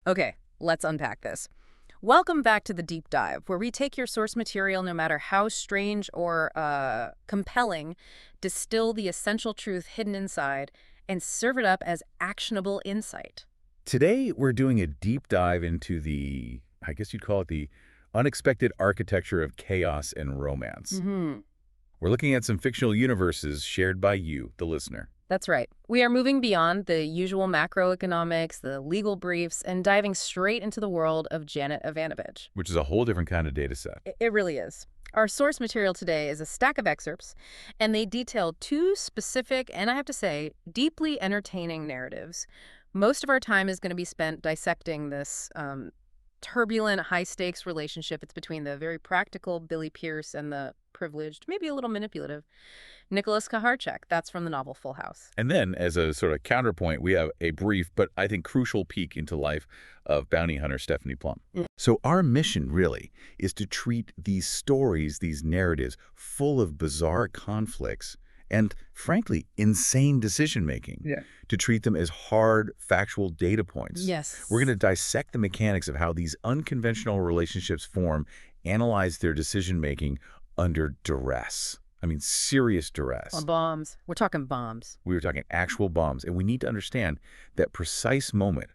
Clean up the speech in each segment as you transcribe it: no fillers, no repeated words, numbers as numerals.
Okay, let's unpack this. Welcome back to the Deep Dive, where we take your source material, no matter how strange or compelling, distill the essential truth hidden inside, and serve it up as actionable insight. Today, we're doing a deep dive into I guess you'd call it the unexpected architecture of chaos and romance. Mm-hmm. We're looking at some fictional universes shared by you, the listener. That's right. We are moving beyond the usual macroeconomics, the legal briefs, and diving straight into the world of Janet Evanovich. Which is a whole different kind of data set. It really is. Our source material today is a stack of excerpts, and they detail two specific, and I have to say, deeply entertaining narratives. Most of our time is going to be spent dissecting this turbulent, high-stakes relationship. It's between the very practical Billie Pearce and the privileged, maybe a little manipulative, Nick Kaharchek. That's from the novel Full House. And then, as a sort of counterpoint, we have a brief but I think crucial peek into life of bounty hunter Stephanie Plum. So our mission, really, is to treat these stories, these narratives, full of bizarre conflicts and, frankly, insane decision-making, to treat them as hard, factual data points. Yes. We're going to dissect the mechanics of how these unconventional relationships form, analyze their decision-making under duress. I mean, serious duress. On bombs. We're talking bombs. We were talking actual bombs. And we need to understand that precise moment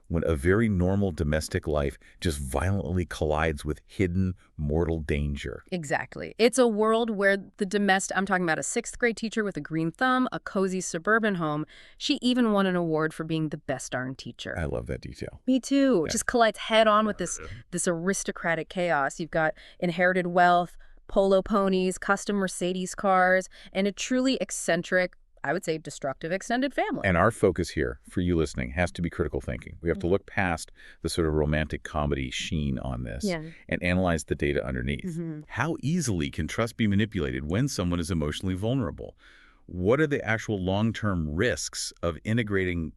when a very normal domestic life just violently collides with hidden mortal danger. Exactly. It's a world where the domestic, I'm talking about a 6th grade teacher with a green thumb, a cozy suburban home. She even won an award for being the best darn teacher. I love that detail. Me too. Yeah. Just collides head on with this aristocratic chaos. You've got inherited wealth, polo ponies, custom Mercedes cars, and a truly eccentric, I would say destructive extended family. And our focus here, for you listening, has to be critical thinking. We have to look past the sort of romantic comedy sheen on this and analyze the data underneath. How easily can trust be manipulated when someone is emotionally vulnerable? What are the actual long-term risks of integrating,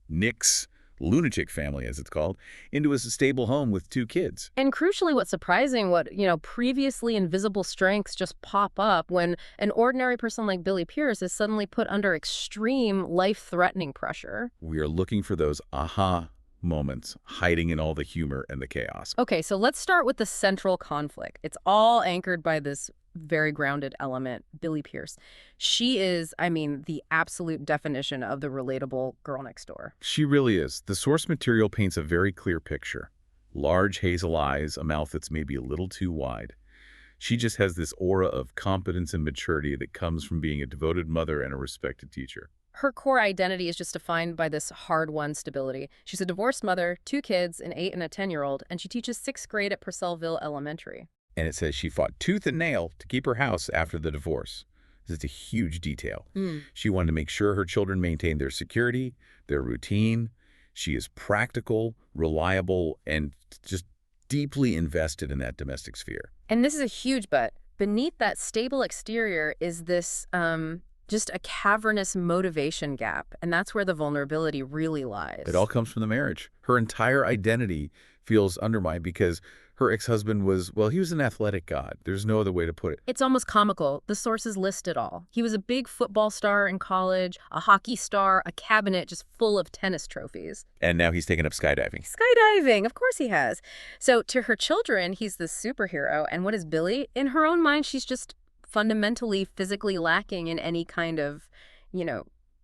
Nick's lunatic family, as it's called, into a stable home with 2 kids? And crucially, what's surprising, previously invisible strengths just pop up when an ordinary person like Billie Pearce is suddenly put under extreme life-threatening pressure. We are looking for those aha moments hiding in all the humor and the chaos. Okay, so let's start with the central conflict. It's all anchored by this very grounded element, Billie Pearce. She is, the absolute definition of the relatable girl next door. She really is. The source material paints a very clear picture. Large hazel eyes, a mouth that's maybe a little too wide. She just has this aura of competence and maturity that comes from being a devoted mother and a respected teacher. Her core identity is just defined by this hard-won stability. She's a divorced mother, 2 kids, an 8 and a 10-year-old, and she teaches 6th grade at Purcellville Elementary. And it says she fought tooth and nail to keep her house after the divorce. This is a huge detail. She wanted to make sure her children maintained their security, their routine. She is practical, reliable, and just deeply invested in that domestic sphere. And this is a huge but. Beneath that stable exterior is this just a cavernous motivation gap, and that's where the vulnerability really lies. It all comes from the marriage. Her entire identity feels undermined because her ex-husband was, he was an athletic god. There's no other way to put it. It's almost comical. The sources list it all. He was a big football star in college, a hockey star, a cabinet just full of tennis trophies. And now he's taken up skydiving. Skydiving, of course he has. So to her children, he's the superhero. And what is Billie? In her own mind, she's just fundamentally physically lacking in any kind of,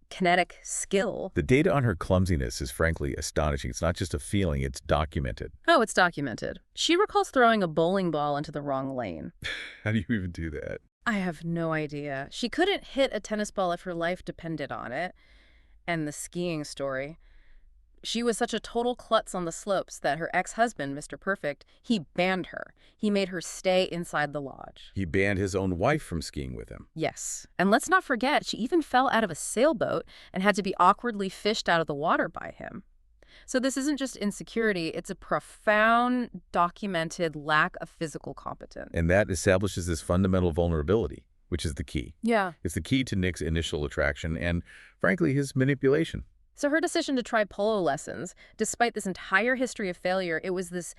kinetic skill. The data on her clumsiness is frankly astonishing. It's not just a feeling, it's documented. Oh, it's documented. She recalls throwing a bowling ball into the wrong lane. How do you even do that? I have no idea. She couldn't hit a tennis ball if her life depended on it. And the skiing story. She was such a total klutz on the slopes that her ex-husband, Mr. Perfect, he banned her. He made her stay inside the lodge. He banned his own wife from skiing with him. Yes. And let's not forget, she even fell out of a sailboat and had to be awkwardly fished out of the water by him. So this isn't just insecurity, it's a profound, documented lack of physical competence. And that establishes this fundamental vulnerability, which is the key. Yeah. It's the key to Nick's initial attraction and, frankly, his manipulation. So her decision to try polo lessons, despite this entire history of failure, it was this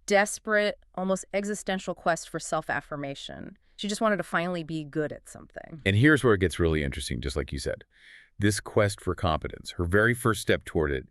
desperate, almost existential quest for self-affirmation. She just wanted to finally be good at something. And here's where it gets really interesting, just like you said. This quest for competence, her very first step toward it,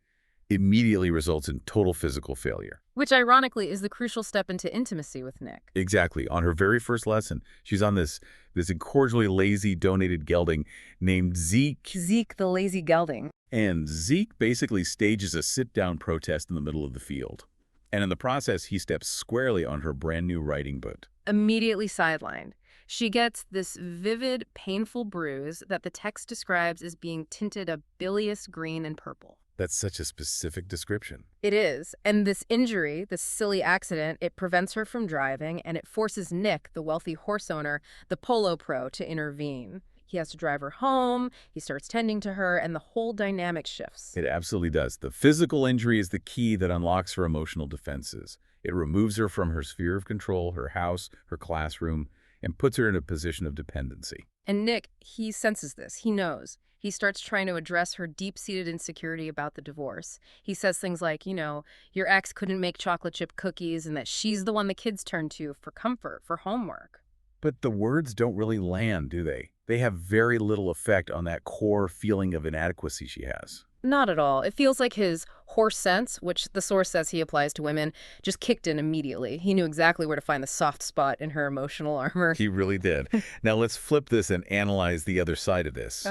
immediately results in total physical failure. Which, ironically, is the crucial step into intimacy with Nick. Exactly. On her very first lesson, she's on this incorrigibly lazy donated gelding named Zeke. Zeke the lazy gelding. And Zeke basically stages a sit-down protest in the middle of the field. And in the process, he steps squarely on her brand-new riding boot. Immediately sidelined. She gets this vivid, painful bruise that the text describes as being tinted a bilious green and purple. That's such a specific description. It is. And this injury, this silly accident, it prevents her from driving, and it forces Nick, the wealthy horse owner, the polo pro, to intervene. He has to drive her home, he starts tending to her, and the whole dynamic shifts. It absolutely does. The physical injury is the key that unlocks her emotional defenses. It removes her from her sphere of control, her house, her classroom, and puts her in a position of dependency. And Nick, he senses this. He knows. He starts trying to address her deep-seated insecurity about the divorce. He says things like, your ex couldn't make chocolate chip cookies and that she's the one the kids turn to for comfort, for homework. But the words don't really land, do they? They have very little effect on that core feeling of inadequacy she has. Not at all. It feels like his horse sense, which the source says he applies to women, just kicked in immediately. He knew exactly where to find the soft spot in her emotional armor. He really did. Now let's flip this and analyze the other side of this.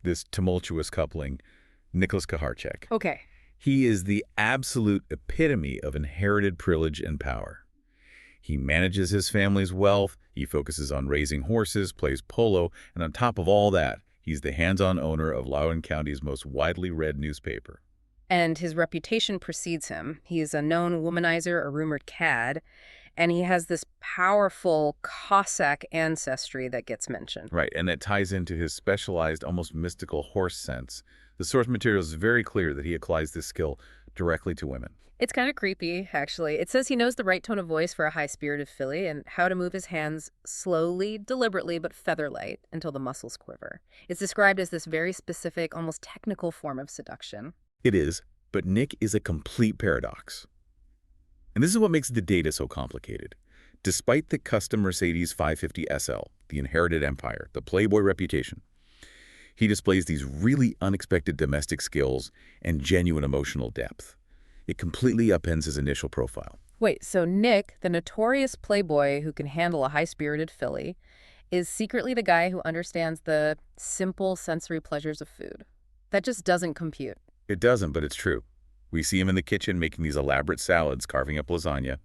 This tumultuous coupling, Nick Kaharchek. Okay. He is the absolute epitome of inherited privilege and power. He manages his family's wealth, he focuses on raising horses, plays polo, and on top of all that, he's the hands-on owner of Loudoun County's most widely read newspaper. And his reputation precedes him. He is a known womanizer, a rumored cad, and he has this powerful Cossack ancestry that gets mentioned. Right, and that ties into his specialized, almost mystical horse sense. The source material is very clear that he applies this skill directly to women. It's kind of creepy, actually. It says he knows the right tone of voice for a high-spirited filly and how to move his hands slowly, deliberately, but feather-light until the muscles quiver. It's described as this very specific, almost technical form of seduction. It is, but Nick is a complete paradox. And this is what makes the data so complicated. Despite the custom Mercedes 550 SL, the inherited empire, the playboy reputation, he displays these really unexpected domestic skills and genuine emotional depth. It completely upends his initial profile. Wait, so Nick, the notorious playboy who can handle a high-spirited filly, is secretly the guy who understands the simple sensory pleasures of food. That just doesn't compute. It doesn't, but it's true. We see him in the kitchen making these elaborate salads, carving up lasagna.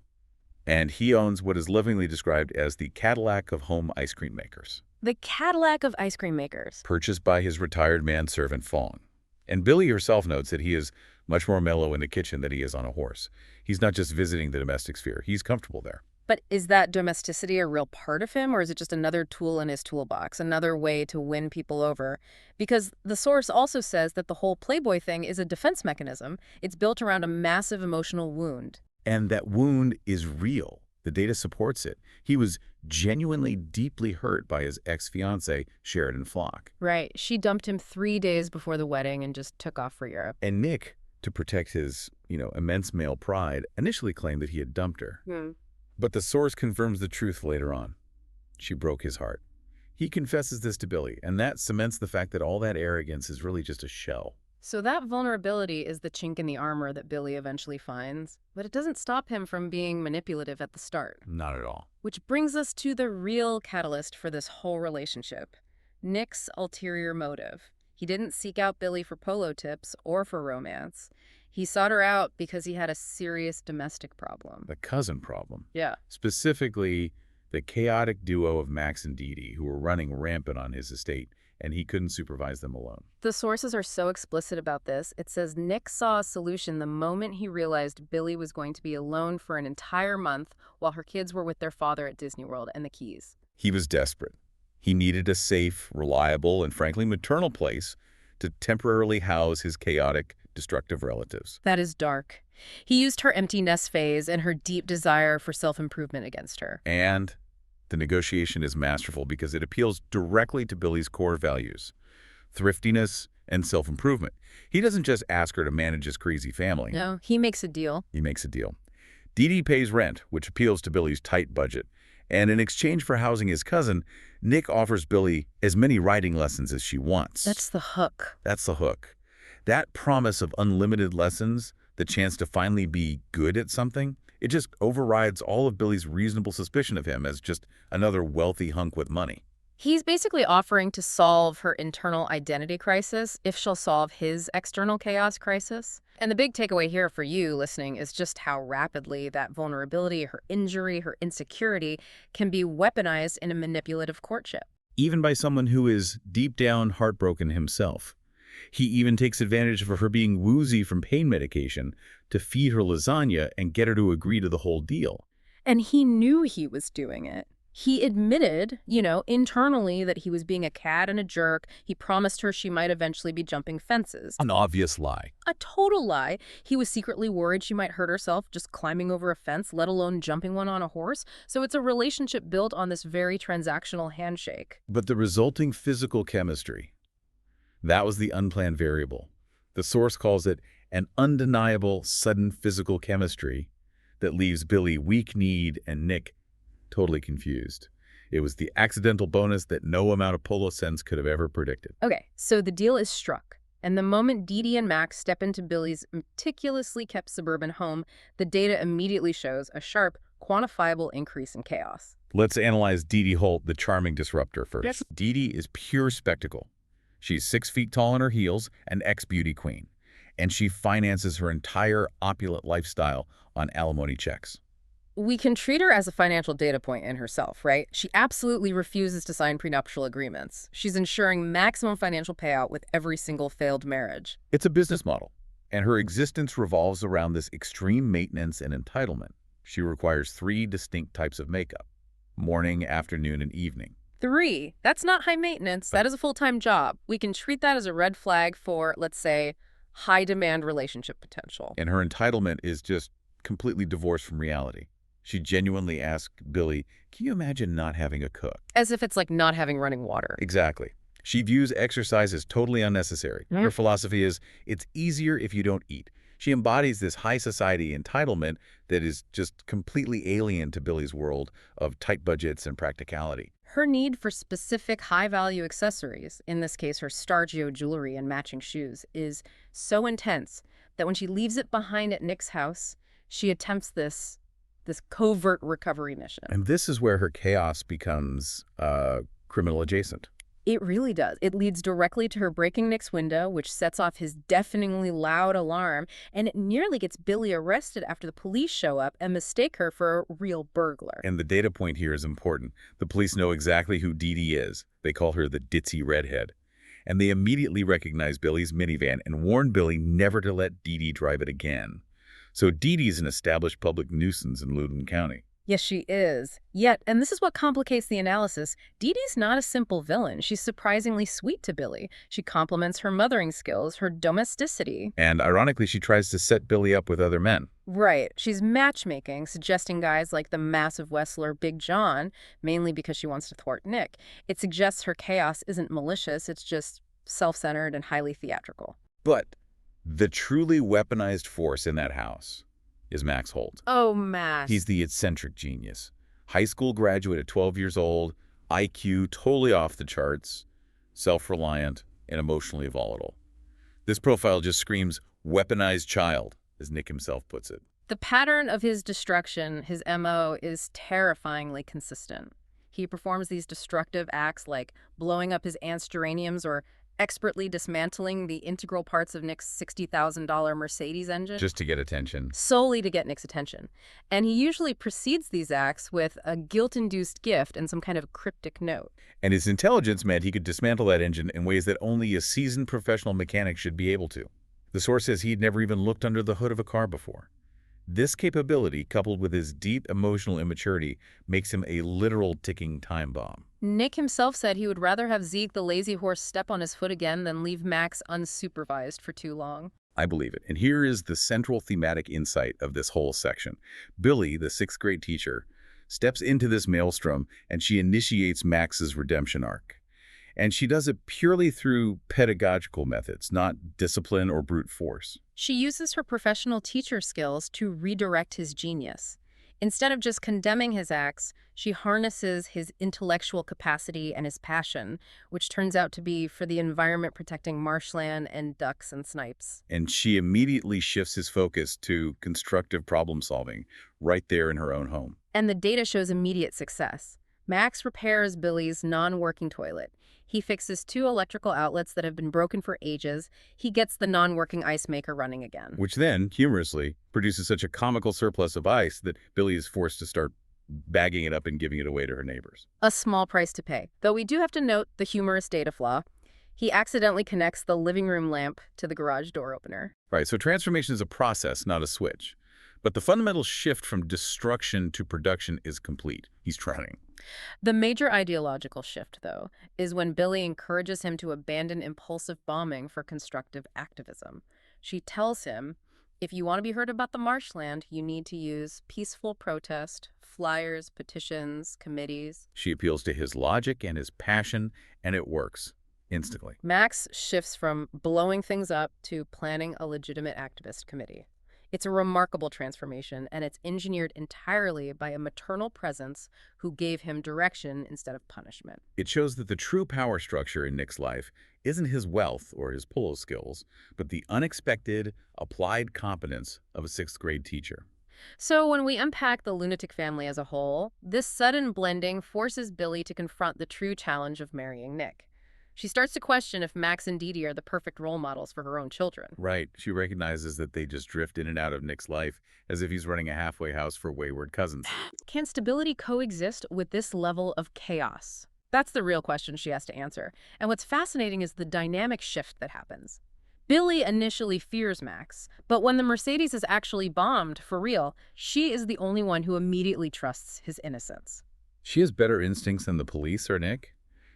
And he owns what is lovingly described as the Cadillac of home ice cream makers. The Cadillac of ice cream makers. Purchased by his retired manservant, Fong. And Billie herself notes that he is much more mellow in the kitchen than he is on a horse. He's not just visiting the domestic sphere. He's comfortable there. But is that domesticity a real part of him, or is it just another tool in his toolbox, another way to win people over? Because the source also says that the whole playboy thing is a defense mechanism. It's built around a massive emotional wound. And that wound is real. The data supports it. He was genuinely deeply hurt by his ex-fiancée, Sheridan Flock. Right. She dumped him 3 days before the wedding and just took off for Europe. And Nick, to protect his, immense male pride, initially claimed that he had dumped her. But the source confirms the truth later on. She broke his heart. He confesses this to Billie, and that cements the fact that all that arrogance is really just a shell. So that vulnerability is the chink in the armor that Billie eventually finds, but it doesn't stop him from being manipulative at the start. Not at all. Which brings us to the real catalyst for this whole relationship, Nick's ulterior motive. He didn't seek out Billie for polo tips or for romance. He sought her out because he had a serious domestic problem. The cousin problem. Yeah. Specifically, the chaotic duo of Max and Dee Dee, who were running rampant on his estate, and he couldn't supervise them alone. The sources are so explicit about this. It says Nick saw a solution the moment he realized Billie was going to be alone for an entire month while her kids were with their father at Disney World and the Keys. He was desperate. He needed a safe, reliable, and frankly maternal place to temporarily house his chaotic, destructive relatives. That is dark. He used her empty nest phase and her deep desire for self-improvement against her. And the negotiation is masterful because it appeals directly to Billie's core values, thriftiness and self-improvement. He doesn't just ask her to manage his crazy family. No, he makes a deal. He makes a deal. Dee Dee pays rent, which appeals to Billie's tight budget. And in exchange for housing his cousin, Nick offers Billie as many riding lessons as she wants. That's the hook. That's the hook. That promise of unlimited lessons, the chance to finally be good at something, it just overrides all of Billy's reasonable suspicion of him as just another wealthy hunk with money. He's basically offering to solve her internal identity crisis if she'll solve his external chaos crisis. And the big takeaway here for you listening is just how rapidly that vulnerability, her injury, her insecurity can be weaponized in a manipulative courtship. Even by someone who is deep down heartbroken himself. He even takes advantage of her being woozy from pain medication to feed her lasagna and get her to agree to the whole deal. And he knew he was doing it. He admitted, internally that he was being a cad and a jerk. He promised her she might eventually be jumping fences. An obvious lie. A total lie. He was secretly worried she might hurt herself just climbing over a fence, let alone jumping one on a horse. So it's a relationship built on this very transactional handshake. But the resulting physical chemistry, that was the unplanned variable. The source calls it an undeniable, sudden physical chemistry that leaves Billy weak-kneed and Nick totally confused. It was the accidental bonus that no amount of polo sense could have ever predicted. Okay, so the deal is struck. And the moment Dee Dee and Max step into Billy's meticulously kept suburban home, the data immediately shows a sharp, quantifiable increase in chaos. Let's analyze Dee Dee Holt, the charming disruptor, first. Yes. Dee Dee is pure spectacle. She's 6 feet tall in her heels, an ex-beauty queen. And she finances her entire opulent lifestyle on alimony checks. We can treat her as a financial data point in herself, right? She absolutely refuses to sign prenuptial agreements. She's ensuring maximum financial payout with every single failed marriage. It's a business model, and her existence revolves around this extreme maintenance and entitlement. She requires 3 distinct types of makeup: morning, afternoon, and evening. 3. That's not high maintenance. That is a full-time job. We can treat that as a red flag for, let's say, high-demand relationship potential. And her entitlement is just completely divorced from reality. She genuinely asked Billy, "Can you imagine not having a cook?" As if it's like not having running water. Exactly. She views exercise as totally unnecessary. Her philosophy is, it's easier if you don't eat. She embodies this high society entitlement that is just completely alien to Billy's world of tight budgets and practicality. Her need for specific high-value accessories, in this case her Stargio jewelry and matching shoes, is so intense that when she leaves it behind at Nick's house, she attempts this covert recovery mission. And this is where her chaos becomes criminal adjacent. It really does. It leads directly to her breaking Nick's window, which sets off his deafeningly loud alarm, and it nearly gets Billy arrested after the police show up and mistake her for a real burglar. And the data point here is important. The police know exactly who Dee Dee is. They call her the ditzy redhead. And they immediately recognize Billy's minivan and warn Billy never to let Dee Dee drive it again. So Dee Dee's an established public nuisance in Loudoun County. Yes, she is. Yet, and this is what complicates the analysis, Dee Dee's not a simple villain. She's surprisingly sweet to Billy. She compliments her mothering skills, her domesticity. And ironically, she tries to set Billy up with other men. Right. She's matchmaking, suggesting guys like the massive wrestler Big John, mainly because she wants to thwart Nick. It suggests her chaos isn't malicious, it's just self-centered and highly theatrical. But the truly weaponized force in that house is Max Holt. Oh, Max. He's the eccentric genius. High school graduate at 12 years old, IQ totally off the charts, self-reliant, and emotionally volatile. This profile just screams weaponized child, as Nick himself puts it. The pattern of his destruction, his MO, is terrifyingly consistent. He performs these destructive acts like blowing up his aunt's geraniums or expertly dismantling the integral parts of Nick's $60,000 Mercedes engine. Just to get attention. Solely to get Nick's attention. And he usually precedes these acts with a guilt-induced gift and some kind of cryptic note. And his intelligence meant he could dismantle that engine in ways that only a seasoned professional mechanic should be able to. The source says he'd never even looked under the hood of a car before. This capability, coupled with his deep emotional immaturity, makes him a literal ticking time bomb. Nick himself said he would rather have Zeke the lazy horse step on his foot again than leave Max unsupervised for too long. I believe it. And here is the central thematic insight of this whole section. Billy, the 6th grade teacher, steps into this maelstrom and she initiates Max's redemption arc. And she does it purely through pedagogical methods, not discipline or brute force. She uses her professional teacher skills to redirect his genius. Instead of just condemning his acts, she harnesses his intellectual capacity and his passion, which turns out to be for the environment protecting marshland and ducks and snipes. And she immediately shifts his focus to constructive problem solving right there in her own home. And the data shows immediate success. Max repairs Billie's non-working toilet. He fixes 2 electrical outlets that have been broken for ages. He gets the non-working ice maker running again. Which then, humorously, produces such a comical surplus of ice that Billie is forced to start bagging it up and giving it away to her neighbors. A small price to pay. Though we do have to note the humorous data flaw. He accidentally connects the living room lamp to the garage door opener. Right, so transformation is a process, not a switch. But the fundamental shift from destruction to production is complete. He's drowning. The major ideological shift, though, is when Billie encourages him to abandon impulsive bombing for constructive activism. She tells him, if you want to be heard about the marshland, you need to use peaceful protest, flyers, petitions, committees. She appeals to his logic and his passion, and it works instantly. Max shifts from blowing things up to planning a legitimate activist committee. It's a remarkable transformation, and it's engineered entirely by a maternal presence who gave him direction instead of punishment. It shows that the true power structure in Nick's life isn't his wealth or his polo skills, but the unexpected, applied competence of a 6th-grade teacher. So when we unpack the lunatic family as a whole, this sudden blending forces Billie to confront the true challenge of marrying Nick. She starts to question if Max and Dee Dee are the perfect role models for her own children. Right. She recognizes that they just drift in and out of Nick's life as if he's running a halfway house for wayward cousins. Can stability coexist with this level of chaos? That's the real question she has to answer. And what's fascinating is the dynamic shift that happens. Billie initially fears Max, but when the Mercedes is actually bombed for real, she is the only one who immediately trusts his innocence. She has better instincts than the police or Nick.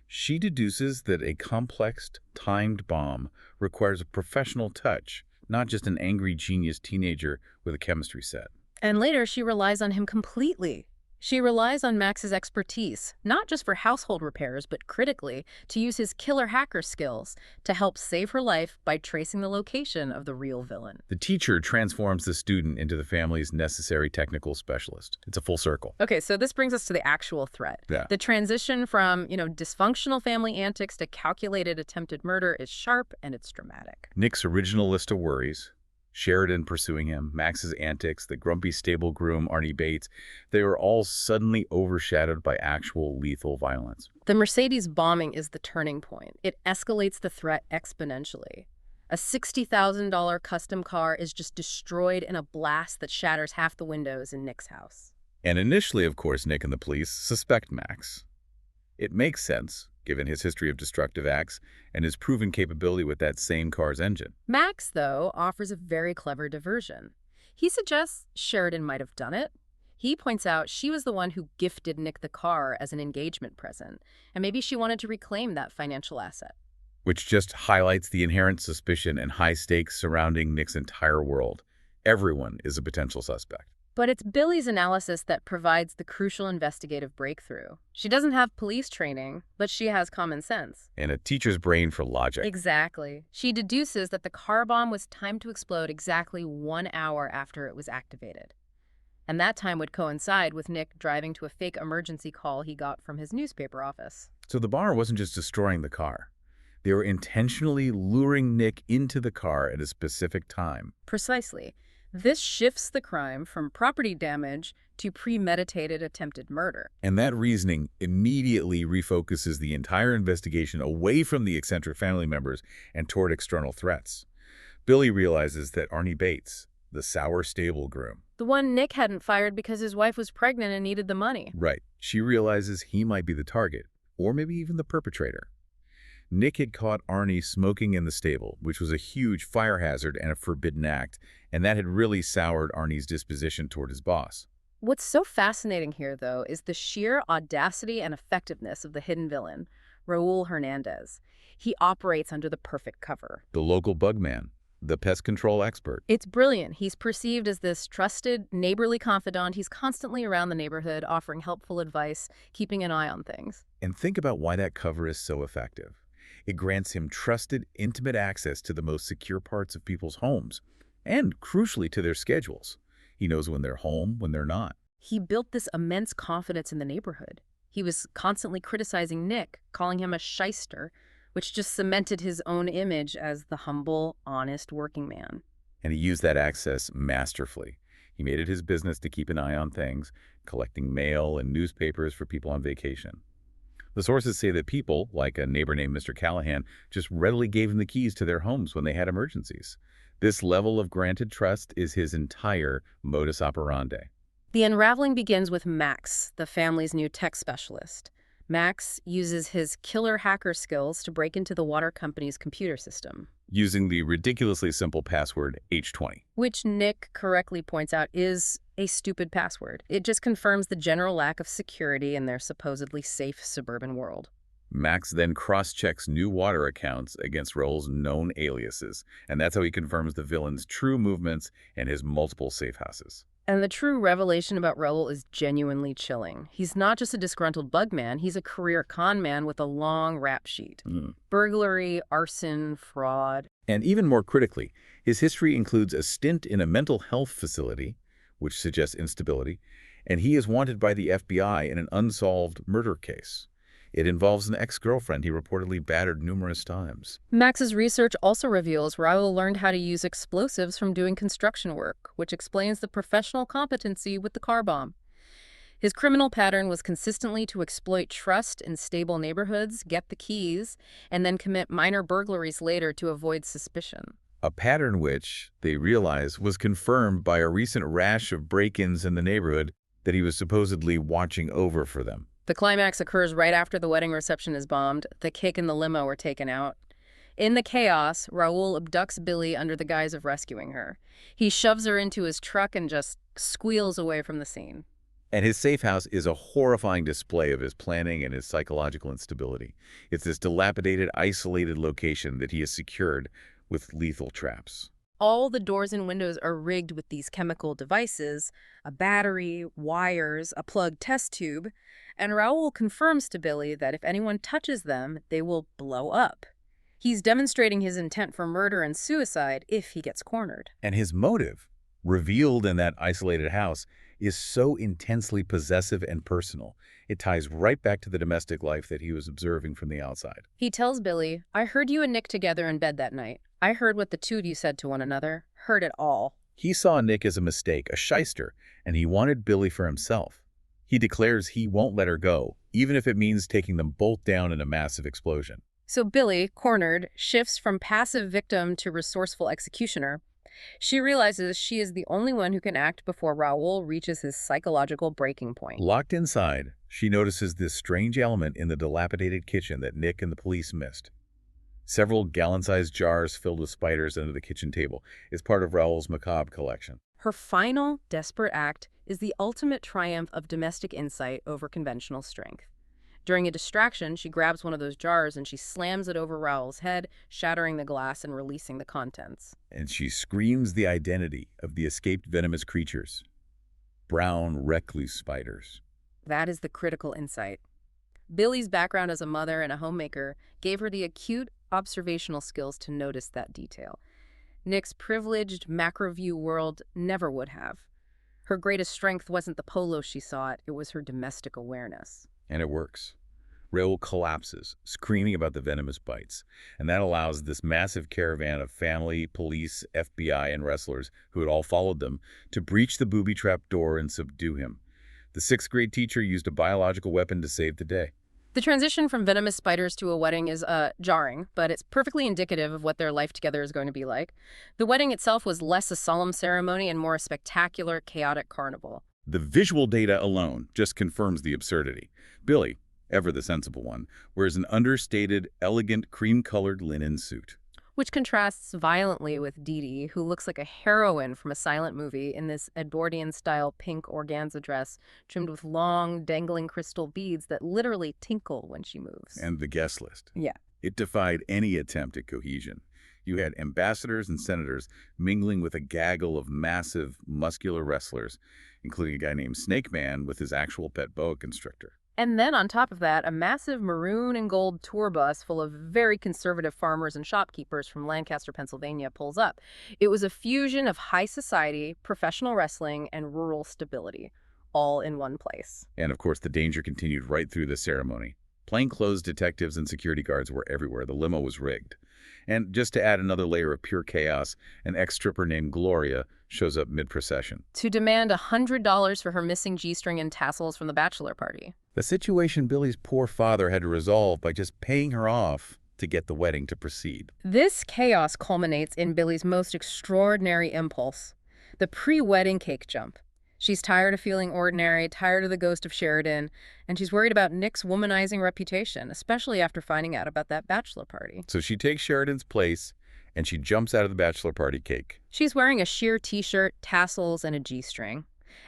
She deduces that a complex, timed bomb requires a professional touch, not just an angry genius teenager with a chemistry set. And later, she relies on him completely. She relies on Max's expertise, not just for household repairs, but critically, to use his killer hacker skills to help save her life by tracing the location of the real villain. The teacher transforms the student into the family's necessary technical specialist. It's a full circle. Okay, so this brings us to the actual threat. Yeah. The transition from, dysfunctional family antics to calculated attempted murder is sharp and it's dramatic. Nick's original list of worries, Sheridan pursuing him, Max's antics, the grumpy stable groom, Arnie Bates, they were all suddenly overshadowed by actual lethal violence. The Mercedes bombing is the turning point. It escalates the threat exponentially. A $60,000 custom car is just destroyed in a blast that shatters half the windows in Nick's house. And initially, of course, Nick and the police suspect Max. It makes sense, given his history of destructive acts and his proven capability with that same car's engine. Max, though, offers a very clever diversion. He suggests Sheridan might have done it. He points out she was the one who gifted Nick the car as an engagement present, and maybe she wanted to reclaim that financial asset. Which just highlights the inherent suspicion and high stakes surrounding Nick's entire world. Everyone is a potential suspect. But it's Billie's analysis that provides the crucial investigative breakthrough. She doesn't have police training, but she has common sense. And a teacher's brain for logic. Exactly. She deduces that the car bomb was timed to explode exactly 1 hour after it was activated. And that time would coincide with Nick driving to a fake emergency call he got from his newspaper office. So the bomber wasn't just destroying the car. They were intentionally luring Nick into the car at a specific time. Precisely. This shifts the crime from property damage to premeditated attempted murder. And that reasoning immediately refocuses the entire investigation away from the eccentric family members and toward external threats. Billie realizes that Arnie Bates, the sour stable groom, the one Nick hadn't fired because his wife was pregnant and needed the money. Right. She realizes he might be the target, or maybe even the perpetrator. Nick had caught Arnie smoking in the stable, which was a huge fire hazard and a forbidden act, and that had really soured Arnie's disposition toward his boss. What's so fascinating here, though, is the sheer audacity and effectiveness of the hidden villain, Raul Hernandez. He operates under the perfect cover. The local bugman, the pest control expert. It's brilliant. He's perceived as this trusted, neighborly confidant. He's constantly around the neighborhood, offering helpful advice, keeping an eye on things. And think about why that cover is so effective. It grants him trusted, intimate access to the most secure parts of people's homes, and crucially to their schedules. He knows when they're home, when they're not. He built this immense confidence in the neighborhood. He was constantly criticizing Nick, calling him a shyster, which just cemented his own image as the humble, honest working man. And he used that access masterfully. He made it his business to keep an eye on things, collecting mail and newspapers for people on vacation. The sources say that people, like a neighbor named Mr. Callahan, just readily gave him the keys to their homes when they had emergencies. This level of granted trust is his entire modus operandi. The unraveling begins with Max, the family's new tech specialist. Max uses his killer hacker skills to break into the water company's computer system, Using the ridiculously simple password H20. which Nick correctly points out is a stupid password. It just confirms the general lack of security in their supposedly safe suburban world. Max then cross-checks new water accounts against Raul's known aliases, and that's how he confirms the villain's true movements and his multiple safe houses. And the true revelation about Raul is genuinely chilling. He's not just a disgruntled bug man, he's a career con man with a long rap sheet. Burglary, arson, fraud. And even more critically, his history includes a stint in a mental health facility, which suggests instability, and he is wanted by the FBI in an unsolved murder case. It involves an ex-girlfriend he reportedly battered numerous times. Max's research also reveals Raul learned how to use explosives from doing construction work, which explains the professional competency with the car bomb. His criminal pattern was consistently to exploit trust in stable neighborhoods, get the keys, and then commit minor burglaries later to avoid suspicion. A pattern which, they realize, was confirmed by a recent rash of break-ins in the neighborhood that he was supposedly watching over for them. The climax occurs right after the wedding reception is bombed. The cake and the limo are taken out. In the chaos, Raul abducts Billie under the guise of rescuing her. He shoves her into his truck and just squeals away from the scene. And his safe house is a horrifying display of his planning and his psychological instability. It's this dilapidated, isolated location that he has secured with lethal traps. All the doors and windows are rigged with these chemical devices, a battery, wires, a plugged test tube, and Raul confirms to Billie that if anyone touches them, they will blow up. He's demonstrating his intent for murder and suicide if he gets cornered. And his motive, revealed in that isolated house, is so intensely possessive and personal. It ties right back to the domestic life that he was observing from the outside. He tells Billie, "I heard you and Nick together in bed that night. I heard what the two of you said to one another. Heard it all." He saw Nick as a mistake, a shyster, and he wanted Billie for himself. He declares he won't let her go, even if it means taking them both down in a massive explosion. So Billie, cornered, shifts from passive victim to resourceful executioner. She realizes she is the only one who can act before Raul reaches his psychological breaking point. Locked inside, she notices this strange element in the dilapidated kitchen that Nick and the police missed. Several gallon-sized jars filled with spiders under the kitchen table is part of Raul's macabre collection. Her final, desperate act is the ultimate triumph of domestic insight over conventional strength. During a distraction, she grabs one of those jars and she slams it over Raul's head, shattering the glass and releasing the contents. And she screams the identity of the escaped venomous creatures. Brown recluse spiders. That is the critical insight. Billie's background as a mother and a homemaker gave her the acute observational skills to notice that detail. Nick's privileged macro-view world never would have. Her greatest strength wasn't the polo she sought, it was her domestic awareness. And it works. Raul collapses, screaming about the venomous bites, and that allows this massive caravan of family, police, FBI, and wrestlers who had all followed them to breach the booby-trapped door and subdue him. The sixth-grade teacher used a biological weapon to save the day. The transition from venomous spiders to a wedding is jarring, but it's perfectly indicative of what their life together is going to be like. The wedding itself was less a solemn ceremony and more a spectacular, chaotic carnival. The visual data alone just confirms the absurdity. Billie, ever the sensible one, wears an understated, elegant, cream-colored linen suit. Which contrasts violently with Dee Dee, who looks like a heroine from a silent movie in this Edwardian-style pink organza dress trimmed with long, dangling crystal beads that literally tinkle when she moves. And the guest list. Yeah. It defied any attempt at cohesion. You had ambassadors and senators mingling with a gaggle of massive, muscular wrestlers, including a guy named Snake Man with his actual pet boa constrictor. And then on top of that, a massive maroon and gold tour bus full of very conservative farmers and shopkeepers from Lancaster, Pennsylvania pulls up. It was a fusion of high society, professional wrestling, and rural stability, all in one place. And of course, the danger continued right through the ceremony. Plainclothes detectives and security guards were everywhere. The limo was rigged. And just to add another layer of pure chaos, an ex-stripper named Gloria shows up mid-procession to demand $100 for her missing G-string and tassels from the bachelor party. The situation Billie's poor father had to resolve by just paying her off to get the wedding to proceed. This chaos culminates in Billie's most extraordinary impulse, the pre-wedding cake jump. She's tired of feeling ordinary, tired of the ghost of Sheridan, and she's worried about Nick's womanizing reputation, especially after finding out about that bachelor party. So she takes Sheridan's place, and she jumps out of the bachelor party cake. She's wearing a sheer t-shirt, tassels, and a G-string.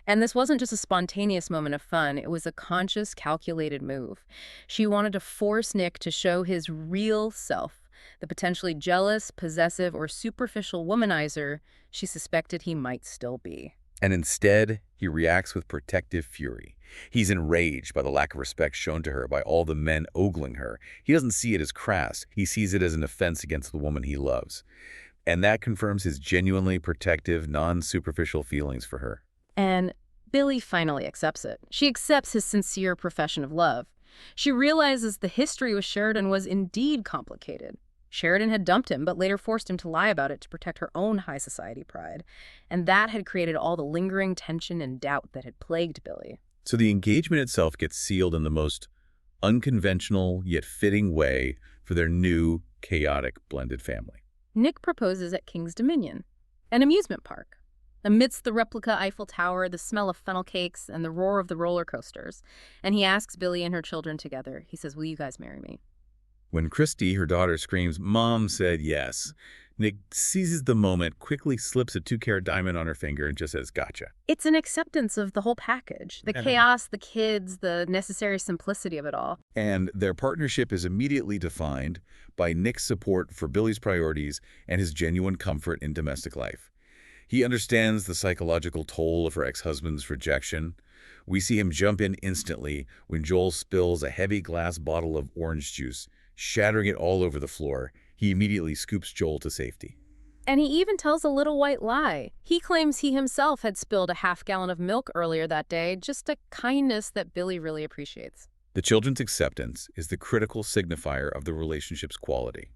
And this wasn't just a spontaneous moment of fun, it was a conscious, calculated move. She wanted to force Nick to show his real self, the potentially jealous, possessive, or superficial womanizer she suspected he might still be. And instead, he reacts with protective fury. He's enraged by the lack of respect shown to her by all the men ogling her. He doesn't see it as crass. He sees it as an offense against the woman he loves. And that confirms his genuinely protective, non-superficial feelings for her. And Billie finally accepts it. She accepts his sincere profession of love. She realizes the history with Sheridan was indeed complicated. Sheridan had dumped him, but later forced him to lie about it to protect her own high society pride. And that had created all the lingering tension and doubt that had plagued Billie. So the engagement itself gets sealed in the most unconventional yet fitting way for their new, chaotic, blended family. Nick proposes at King's Dominion, an amusement park. Amidst the replica Eiffel Tower, the smell of funnel cakes, and the roar of the roller coasters. And he asks Billie and her children together. He says, "Will you guys marry me?" When Christy, her daughter, screams, "Mom said yes," Nick seizes the moment, quickly slips a 2-carat diamond on her finger, and just says, "Gotcha." It's an acceptance of the whole package. The chaos, the kids, the necessary simplicity of it all. And their partnership is immediately defined by Nick's support for Billie's priorities and his genuine comfort in domestic life. He understands the psychological toll of her ex-husband's rejection. We see him jump in instantly when Joel spills a heavy glass bottle of orange juice, shattering it all over the floor. He immediately scoops Joel to safety. And he even tells a little white lie. He claims he himself had spilled a half-gallon of milk earlier that day, just a kindness that Billie really appreciates. The children's acceptance is the critical signifier of the relationship's quality.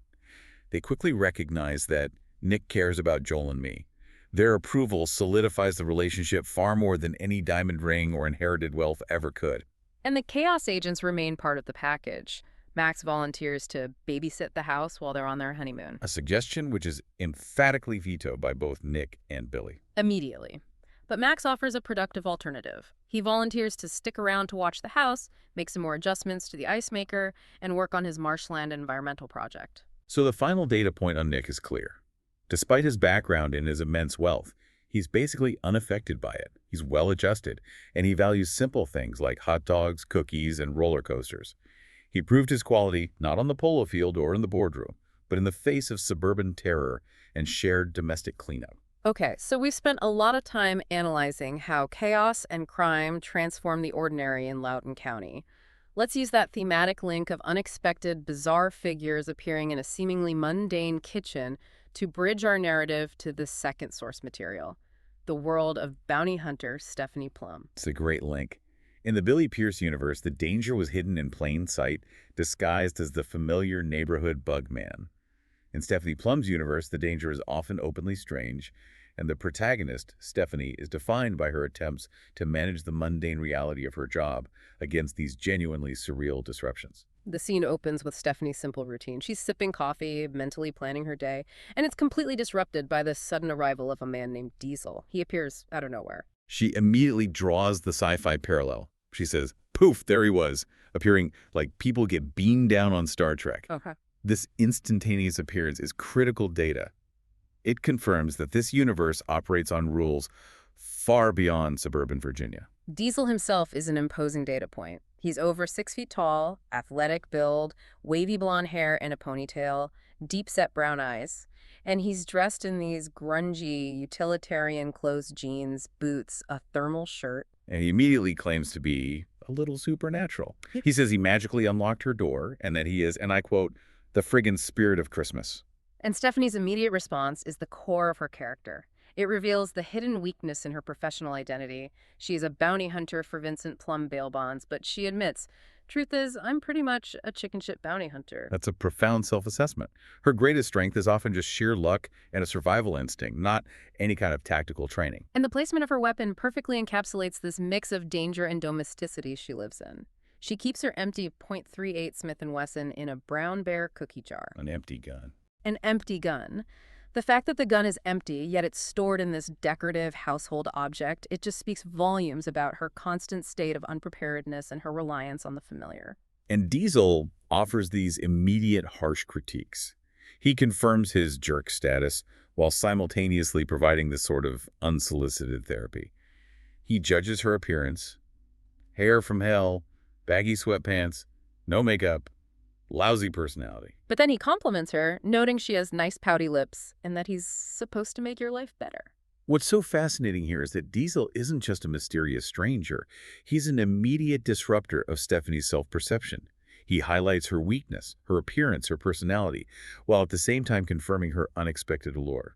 They quickly recognize that Nick cares about Joel and me. Their approval solidifies the relationship far more than any diamond ring or inherited wealth ever could. And the chaos agents remain part of the package. Max volunteers to babysit the house while they're on their honeymoon. A suggestion which is emphatically vetoed by both Nick and Billie. Immediately. But Max offers a productive alternative. He volunteers to stick around to watch the house, make some more adjustments to the ice maker, and work on his marshland environmental project. So the final data point on Nick is clear. Despite his background and his immense wealth, he's basically unaffected by it. He's well-adjusted, and he values simple things like hot dogs, cookies, and roller coasters. He proved his quality not on the polo field or in the boardroom, but in the face of suburban terror and shared domestic cleanup. Okay, so we've spent a lot of time analyzing how chaos and crime transform the ordinary in Loudoun County. Let's use that thematic link of unexpected, bizarre figures appearing in a seemingly mundane kitchen to bridge our narrative to the second source material, the world of bounty hunter Stephanie Plum. It's a great link. In the Billie Pearce universe, the danger was hidden in plain sight, disguised as the familiar neighborhood bug man. In Stephanie Plum's universe, the danger is often openly strange, and the protagonist, Stephanie, is defined by her attempts to manage the mundane reality of her job against these genuinely surreal disruptions. The scene opens with Stephanie's simple routine. She's sipping coffee, mentally planning her day, and it's completely disrupted by the sudden arrival of a man named Diesel. He appears out of nowhere. She immediately draws the sci-fi parallel. She says, poof, there he was, appearing like people get beamed down on Star Trek. Okay. This instantaneous appearance is critical data. It confirms that this universe operates on rules far beyond suburban Virginia. Diesel himself is an imposing data point. He's over 6 feet tall, athletic build, wavy blonde hair and a ponytail, deep-set brown eyes. And he's dressed in these grungy, utilitarian closed jeans, boots, a thermal shirt. And he immediately claims to be a little supernatural. He says he magically unlocked her door and that he is, and I quote, the friggin' spirit of Christmas. And Stephanie's immediate response is the core of her character. It reveals the hidden weakness in her professional identity. She's a bounty hunter for Vincent Plum bail bonds, but she admits, truth is, I'm pretty much a chicken shit bounty hunter. That's a profound self-assessment. Her greatest strength is often just sheer luck and a survival instinct, not any kind of tactical training. And the placement of her weapon perfectly encapsulates this mix of danger and domesticity she lives in. She keeps her empty .38 Smith & Wesson in a brown bear cookie jar. An empty gun. An empty gun. The fact that the gun is empty, yet it's stored in this decorative household object, it just speaks volumes about her constant state of unpreparedness and her reliance on the familiar. And Diesel offers these immediate harsh critiques. He confirms his jerk status while simultaneously providing this sort of unsolicited therapy. He judges her appearance. Hair from hell, baggy sweatpants, no makeup, lousy personality. But then he compliments her, noting she has nice pouty lips and that he's supposed to make your life better. What's so fascinating here is that Diesel isn't just a mysterious stranger. He's an immediate disruptor of Stephanie's self-perception. He highlights her weakness, her appearance, her personality, while at the same time confirming her unexpected allure.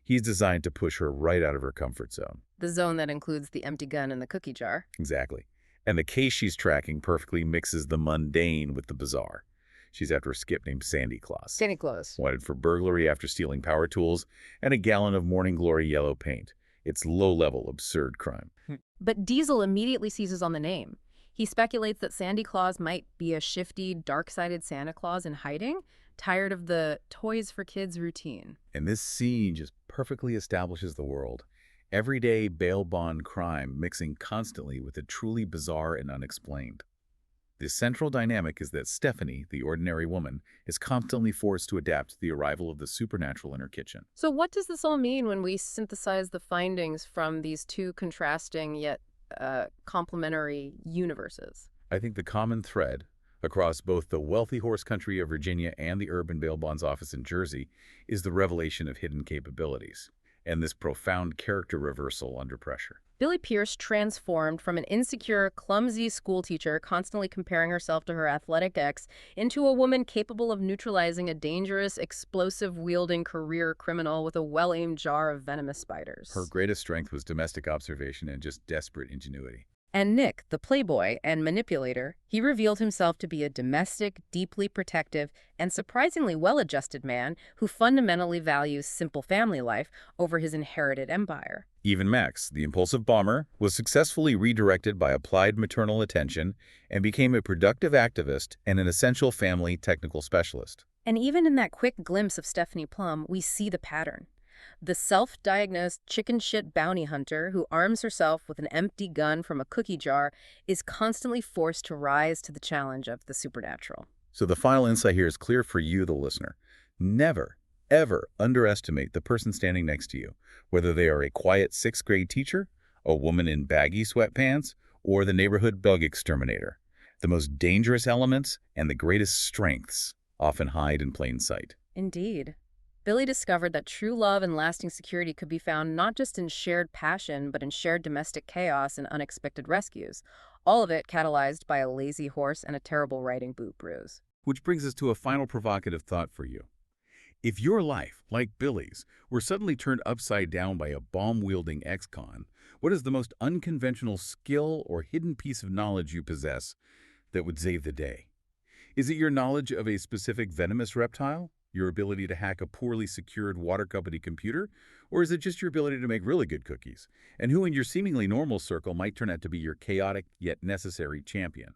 He's designed to push her right out of her comfort zone. The zone that includes the empty gun and the cookie jar. Exactly. And the case she's tracking perfectly mixes the mundane with the bizarre. She's after a skip named Sandy Claus. Sandy Claus. Wanted for burglary after stealing power tools and a gallon of Morning Glory yellow paint. It's low-level, absurd crime. But Diesel immediately seizes on the name. He speculates that Sandy Claus might be a shifty, dark-sided Santa Claus in hiding, tired of the toys for kids routine. And this scene just perfectly establishes the world. Everyday bail bond crime mixing constantly with the truly bizarre and unexplained. The central dynamic is that Stephanie, the ordinary woman, is constantly forced to adapt to the arrival of the supernatural in her kitchen. So what does this all mean when we synthesize the findings from these two contrasting yet complementary universes? I think the common thread across both the wealthy horse country of Virginia and the urban bail bonds office in Jersey is the revelation of hidden capabilities and this profound character reversal under pressure. Billie Pearce transformed from an insecure, clumsy schoolteacher constantly comparing herself to her athletic ex into a woman capable of neutralizing a dangerous, explosive-wielding career criminal with a well-aimed jar of venomous spiders. Her greatest strength was domestic observation and just desperate ingenuity. And Nick, the playboy and manipulator, he revealed himself to be a domestic, deeply protective, and surprisingly well-adjusted man who fundamentally values simple family life over his inherited empire. Even Max, the impulsive bomber, was successfully redirected by applied maternal attention and became a productive activist and an essential family technical specialist. And even in that quick glimpse of Stephanie Plum, we see the pattern. The self-diagnosed chicken shit bounty hunter who arms herself with an empty gun from a cookie jar is constantly forced to rise to the challenge of the supernatural. So the final insight here is clear for you, the listener. Never, ever underestimate the person standing next to you, whether they are a quiet sixth-grade teacher, a woman in baggy sweatpants, or the neighborhood bug exterminator. The most dangerous elements and the greatest strengths often hide in plain sight. Indeed. Billie discovered that true love and lasting security could be found not just in shared passion, but in shared domestic chaos and unexpected rescues, all of it catalyzed by a lazy horse and a terrible riding boot bruise. Which brings us to a final provocative thought for you. If your life, like Billie's, were suddenly turned upside down by a bomb-wielding ex-con, what is the most unconventional skill or hidden piece of knowledge you possess that would save the day? Is it your knowledge of a specific venomous reptile? Your ability to hack a poorly secured water company computer? Or is it just your ability to make really good cookies? And who in your seemingly normal circle might turn out to be your chaotic yet necessary champion?